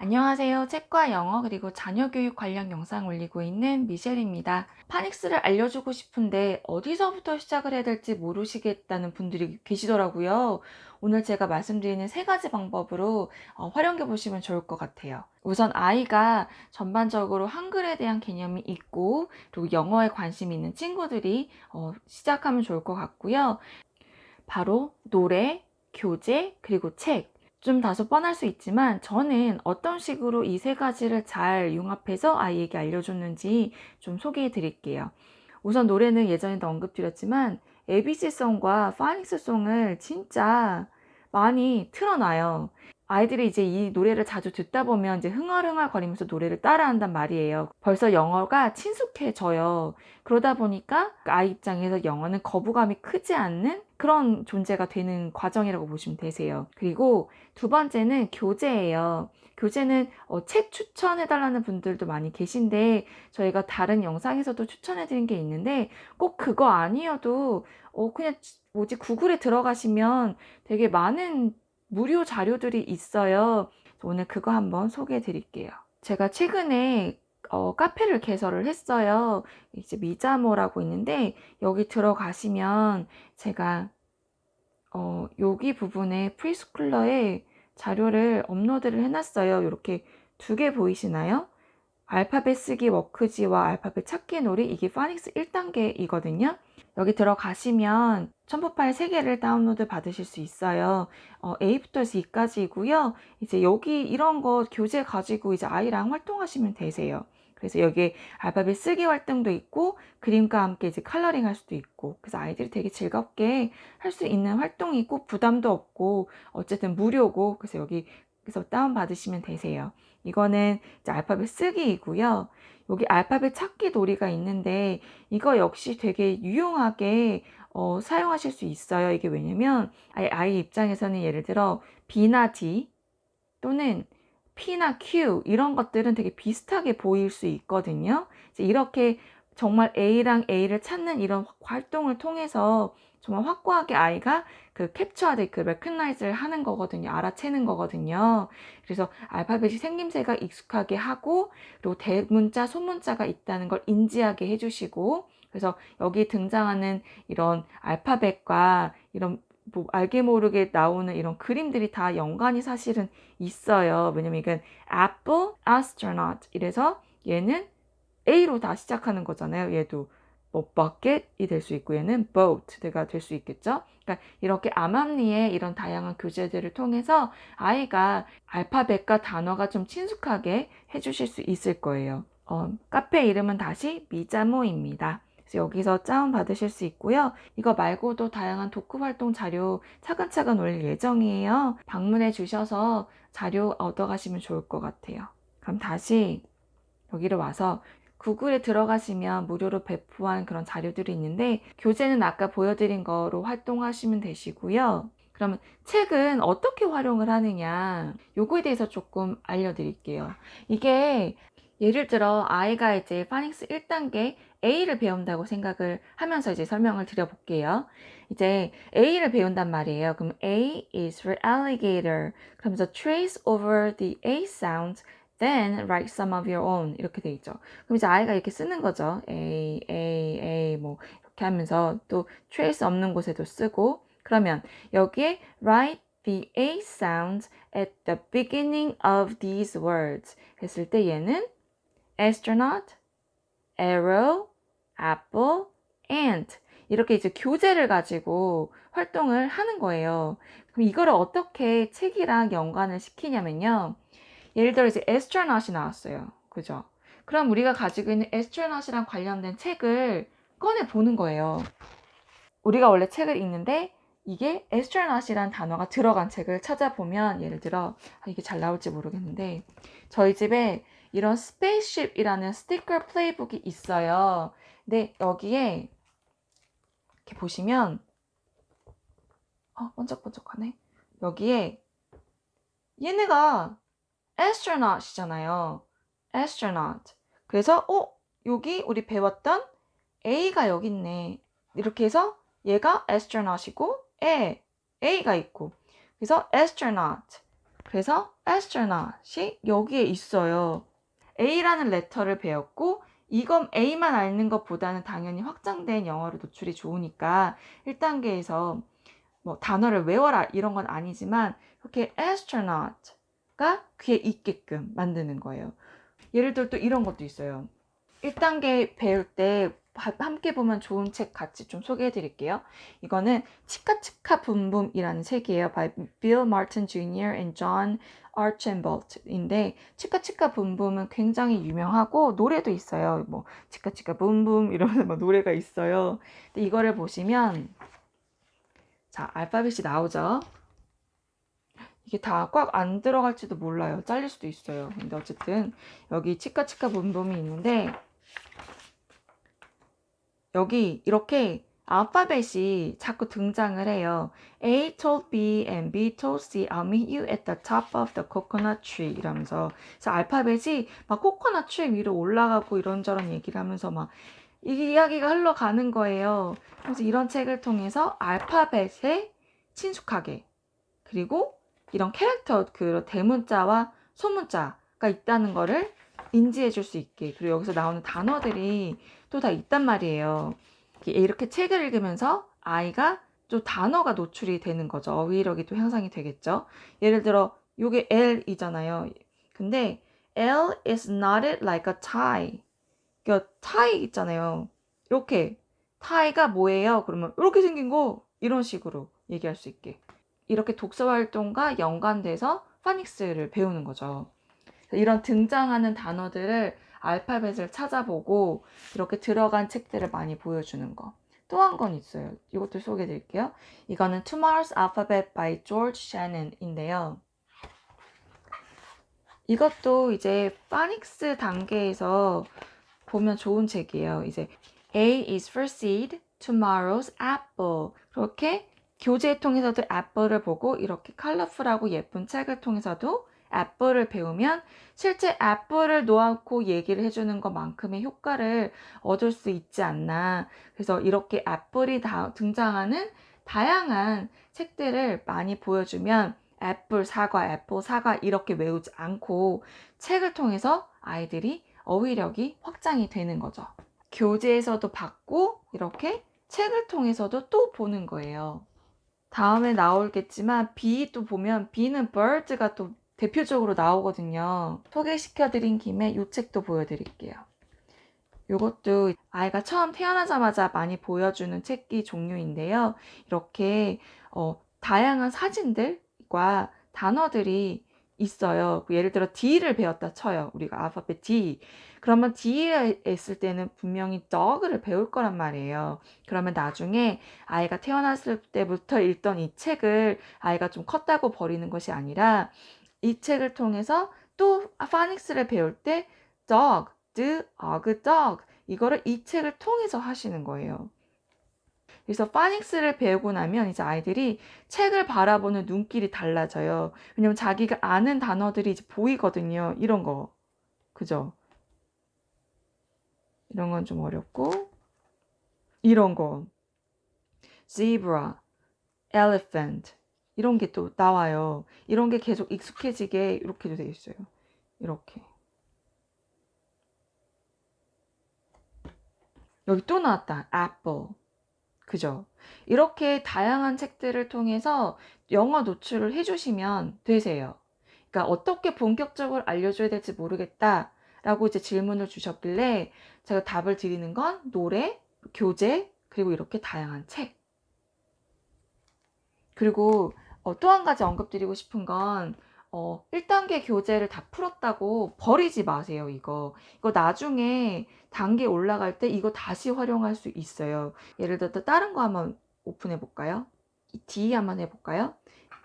안녕하세요. 책과 영어 그리고 자녀 교육 관련 영상 올리고 있는 미셸입니다. 파닉스를 알려주고 싶은데 어디서부터 시작을 해야 될지 모르시겠다는 분들이 계시더라고요. 오늘 제가 말씀드리는 세 가지 방법으로 활용해 보시면 좋을 것 같아요. 우선 아이가 전반적으로 한글에 대한 개념이 있고 그리고 영어에 관심이 있는 친구들이 시작하면 좋을 것 같고요. 바로 노래, 교재, 그리고 책. 좀 다소 뻔할 수 있지만 저는 어떤 식으로 이 세 가지를 잘 융합해서 아이에게 알려줬는지 좀 소개해 드릴게요. 우선 노래는 예전에도 언급드렸지만 ABC송과 파닉스송을 진짜 많이 틀어놔요. 아이들이 이제 이 노래를 자주 듣다 보면 이제 흥얼흥얼 거리면서 노래를 따라한단 말이에요. 벌써 영어가 친숙해져요. 그러다 보니까 아이 입장에서 영어는 거부감이 크지 않는 그런 존재가 되는 과정이라고 보시면 되세요. 그리고 두 번째는 교재예요. 교재는 책 추천해달라는 분들도 많이 계신데 저희가 다른 영상에서도 추천해드린 게 있는데 꼭 그거 아니어도 그냥 뭐지 구글에 들어가시면 되게 많은 무료 자료들이 있어요. 오늘 그거 한번 소개해 드릴게요. 제가 최근에 카페를 개설을 했어요. 이제 미자모라고 있는데 여기 들어가시면 제가 여기 부분에 프리스쿨러에 자료를 업로드를 해놨어요. 이렇게 두 개 보이시나요? 알파벳 쓰기 워크지와 알파벳 찾기 놀이, 이게 파닉스 1단계이거든요. 여기 들어가시면 첨부 파일 3개를 다운로드 받으실 수 있어요. A부터 해서 E까지이고요. 이제 여기 이런 거 교재 가지고 이제 아이랑 활동하시면 되세요. 그래서 여기에 알파벳 쓰기 활동도 있고 그림과 함께 이제 컬러링 할 수도 있고, 그래서 아이들이 되게 즐겁게 할 수 있는 활동이고 부담도 없고 어쨌든 무료고, 그래서 여기서 다운 받으시면 되세요. 이거는 이제 알파벳 쓰기이고요. 여기 알파벳 찾기 놀이가 있는데 이거 역시 되게 유용하게 사용하실 수 있어요. 이게 왜냐면 아이 입장에서는 예를 들어 B나 D 또는 P나 Q 이런 것들은 되게 비슷하게 보일 수 있거든요. 이제 이렇게 정말 A랑 A를 찾는 이런 활동을 통해서 정말 확고하게 아이가 그 캡처하되 그 레커나이즈를 하는 거거든요. 알아채는 거거든요. 그래서 알파벳이 생김새가 익숙하게 하고, 그리고 대문자, 소문자가 있다는 걸 인지하게 해주시고, 그래서 여기 등장하는 이런 알파벳과 이런 뭐 알게 모르게 나오는 이런 그림들이 다 연관이 사실은 있어요. 왜냐면 이건 Apple Astronaut 이래서 얘는 A로 다 시작하는 거잖아요. 얘도 뭐 bucket이 될 수 있고 얘는 boat가 될 수 있겠죠. 그러니까 이렇게 암암리에 이런 다양한 교재들을 통해서 아이가 알파벳과 단어가 좀 친숙하게 해주실 수 있을 거예요. 카페 이름은 다시 미자모입니다. 그래서 여기서 다운 받으실 수 있고요. 이거 말고도 다양한 독후 활동 자료 차근차근 올릴 예정이에요. 방문해 주셔서 자료 얻어가시면 좋을 것 같아요. 그럼 다시 여기를 와서 구글에 들어가시면 무료로 배포한 그런 자료들이 있는데 교재는 아까 보여드린 거로 활동하시면 되시고요. 그러면 책은 어떻게 활용을 하느냐, 요거에 대해서 조금 알려드릴게요. 이게 예를 들어 아이가 이제 파닉스 1단계 A를 배운다고 생각을 하면서 이제 설명을 드려볼게요. 이제 A를 배운단 말이에요. 그럼 A is for alligator. 그러면서 trace over the A sound, then write some of your own. 이렇게 돼 있죠. 그럼 이제 아이가 이렇게 쓰는 거죠. A 뭐 이렇게 하면서 또 trace 없는 곳에도 쓰고, 그러면 여기에 write the A sounds at the beginning of these words 했을 때 얘는 astronaut, arrow, apple, ant 이렇게 이제 교재를 가지고 활동을 하는 거예요. 그럼 이거를 어떻게 책이랑 연관을 시키냐면요. 예를 들어 이제 astronaut이 나왔어요. 그죠? 그럼 우리가 가지고 있는 astronaut이랑 관련된 책을 꺼내 보는 거예요. 우리가 원래 책을 읽는데 이게 astronaut이라는 단어가 들어간 책을 찾아보면, 예를 들어 이게 잘 나올지 모르겠는데 저희 집에 이런 spaceship이라는 스티커 플레이북이 있어요. 근데 여기에 이렇게 보시면 번쩍번쩍하네. 여기에 얘네가 astronaut이잖아요. astronaut. 그래서 여기 우리 배웠던 A가 여기 있네. 이렇게 해서 얘가 astronaut이고 A가 있고, 그래서 astronaut. 그래서 astronaut이 여기에 있어요. A라는 레터를 배웠고 이건 A만 알는 것보다는 당연히 확장된 영어로 노출이 좋으니까 1단계에서 뭐 단어를 외워라 이런 건 아니지만 이렇게 astronaut가 귀에 있게끔 만드는 거예요. 예를 들어 또 이런 것도 있어요. 1단계 배울 때 함께 보면 좋은 책 같이 좀 소개해 드릴게요. 이거는 치카치카 붐붐이라는 책이에요. by Bill Martin Jr. and John Archambault인데 치카치카 붐붐은 굉장히 유명하고 노래도 있어요. 뭐 치카치카 붐붐 이러면서 막 노래가 있어요. 근데 이거를 보시면 자, 알파벳이 나오죠. 이게 다 꽉 안 들어갈지도 몰라요. 잘릴 수도 있어요. 근데 어쨌든 여기 치카치카 붐붐이 있는데 여기 이렇게 알파벳이 자꾸 등장을 해요. A told B and B told C, I'll meet you at the top of the coconut tree 이러면서 그래서 알파벳이 막 코코넛 트리 위로 올라가고 이런저런 얘기를 하면서 막 이야기가 흘러가는 거예요. 그래서 이런 책을 통해서 알파벳에 친숙하게 그리고 이런 캐릭터 그 대문자와 소문자가 있다는 거를 인지해 줄 수 있게 그리고 여기서 나오는 단어들이 또 다 있단 말이에요. 이렇게 책을 읽으면서 아이가 또 단어가 노출이 되는 거죠. 어휘력이 또 향상이 되겠죠. 예를 들어 요게 L이잖아요. 근데 L is knotted like a tie. 그러니까 tie 있잖아요. 이렇게 tie가 뭐예요? 그러면 이렇게 생긴 거 이런 식으로 얘기할 수 있게. 이렇게 독서 활동과 연관돼서 파닉스를 배우는 거죠. 이런 등장하는 단어들을 알파벳을 찾아보고 이렇게 들어간 책들을 많이 보여주는 거. 또 한 건 있어요. 이것도 소개해 드릴게요. 이거는 Tomorrow's Alphabet by George Shannon인데요. 이것도 이제 파닉스 단계에서 보면 좋은 책이에요. 이제 A is for seed, tomorrow's apple. 그렇게 교재 통해서도 애플을 보고 이렇게 컬러풀하고 예쁜 책을 통해서도 애플을 배우면 실제 애플을 놓고 얘기를 해주는 것만큼의 효과를 얻을 수 있지 않나. 그래서 이렇게 애플이 등장하는 다양한 책들을 많이 보여주면 애플 사과 이렇게 외우지 않고 책을 통해서 아이들이 어휘력이 확장이 되는 거죠. 교재에서도 받고 이렇게 책을 통해서도 또 보는 거예요. 다음에 나오겠지만 B 또 보면 B는 bird가 또 대표적으로 나오거든요. 소개시켜드린 김에 이 책도 보여드릴게요. 이것도 아이가 처음 태어나자마자 많이 보여주는 책기 종류인데요. 이렇게 다양한 사진들과 단어들이 있어요. 예를 들어 D를 배웠다 쳐요. 우리가 알파벳 D. 그러면 D에 있을 때는 분명히 dog를 배울 거란 말이에요. 그러면 나중에 아이가 태어났을 때부터 읽던 이 책을 아이가 좀 컸다고 버리는 것이 아니라 이 책을 통해서 또 파닉스를 배울 때 dog, dog 이거를 이 책을 통해서 하시는 거예요. 그래서 파닉스를 배우고 나면 이제 아이들이 책을 바라보는 눈길이 달라져요. 왜냐면 자기가 아는 단어들이 이제 보이거든요. 이런 거. 그죠? 이런 건 좀 어렵고. 이런 거. zebra, elephant. 이런 게 또 나와요. 이런 게 계속 익숙해지게 이렇게도 돼 있어요. 이렇게. 여기 또 나왔다. apple. 그죠? 이렇게 다양한 책들을 통해서 영어 노출을 해주시면 되세요. 그러니까 어떻게 본격적으로 알려줘야 될지 모르겠다 라고 이제 질문을 주셨길래 제가 답을 드리는 건 노래, 교재, 그리고 이렇게 다양한 책. 그리고 또 한 가지 언급드리고 싶은 건 1단계 교재를 다 풀었다고 버리지 마세요. 이거 나중에 단계 올라갈 때 이거 다시 활용할 수 있어요. 예를 들어 다른 거 한번 오픈해 볼까요? 이 D 한번 해볼까요?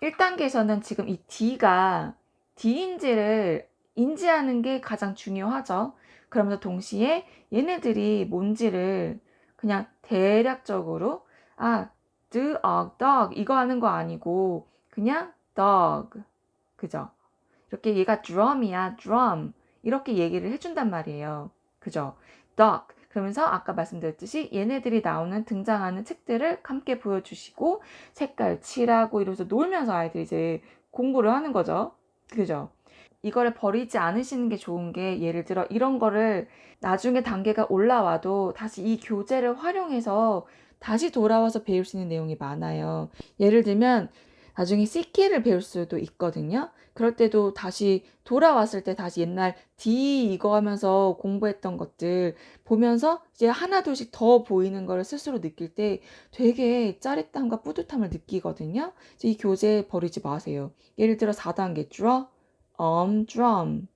1단계에서는 지금 이 D가 D인지를 인지하는 게 가장 중요하죠. 그러면서 동시에 얘네들이 뭔지를 그냥 대략적으로 dog 이거 하는 거 아니고 그냥 dog 그죠? 이렇게 얘가 drum이야 drum 이렇게 얘기를 해준단 말이에요. 그죠? dog 그러면서 아까 말씀드렸듯이 얘네들이 나오는 등장하는 책들을 함께 보여주시고 색깔 칠하고 이러면서 놀면서 아이들이 이제 공부를 하는 거죠. 그죠? 이거를 버리지 않으시는 게 좋은 게, 예를 들어 이런 거를 나중에 단계가 올라와도 다시 이 교재를 활용해서 다시 돌아와서 배울 수 있는 내용이 많아요. 예를 들면 나중에 C키를 배울 수도 있거든요. 그럴 때도 다시 돌아왔을 때 다시 옛날 D 이거 하면서 공부했던 것들 보면서 이제 하나둘씩 더 보이는 거를 스스로 느낄 때 되게 짜릿함과 뿌듯함을 느끼거든요. 그래서 이 교재 버리지 마세요. 예를 들어 4단계 draw, drum,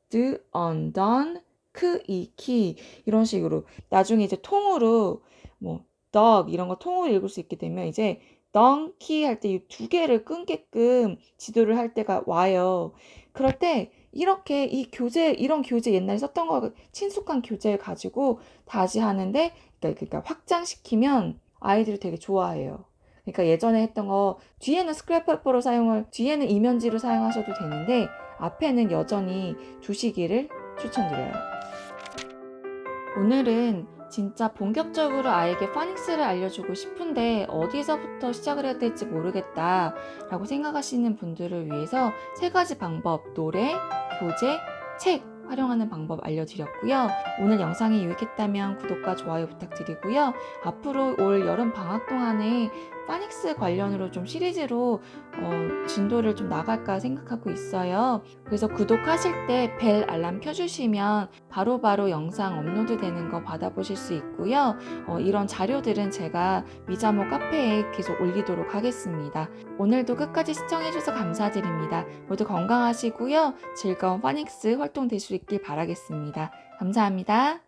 do, undone, 크, 이, 키 이런 식으로 나중에 이제 통으로 뭐 dog 이런 거 통으로 읽을 수 있게 되면 이제 donkey 할 때 이 두 개를 끊게끔 지도를 할 때가 와요. 그럴 때 이렇게 이 교재 이런 교재 옛날에 썼던 거 친숙한 교재를 가지고 다시 하는데 그러니까 확장시키면 아이들이 되게 좋아해요. 그러니까 예전에 했던 거 뒤에는 스크랩페퍼로 사용을 뒤에는 이면지로 사용하셔도 되는데 앞에는 여전히 두시기를 추천드려요. 오늘은 진짜 본격적으로 아이에게 파닉스를 알려주고 싶은데 어디서부터 시작을 해야 될지 모르겠다 라고 생각하시는 분들을 위해서 세 가지 방법, 노래, 교재, 책 활용하는 방법 알려드렸고요. 오늘 영상이 유익했다면 구독과 좋아요 부탁드리고요. 앞으로 올 여름 방학 동안에 파닉스 관련으로 좀 시리즈로 진도를 좀 나갈까 생각하고 있어요. 그래서 구독하실 때 벨 알람 켜주시면 바로바로 영상 업로드 되는 거 받아보실 수 있고요. 이런 자료들은 제가 미자모 카페에 계속 올리도록 하겠습니다. 오늘도 끝까지 시청해주셔서 감사드립니다. 모두 건강하시고요. 즐거운 파닉스 활동 되실 수 있길 바라겠습니다. 감사합니다.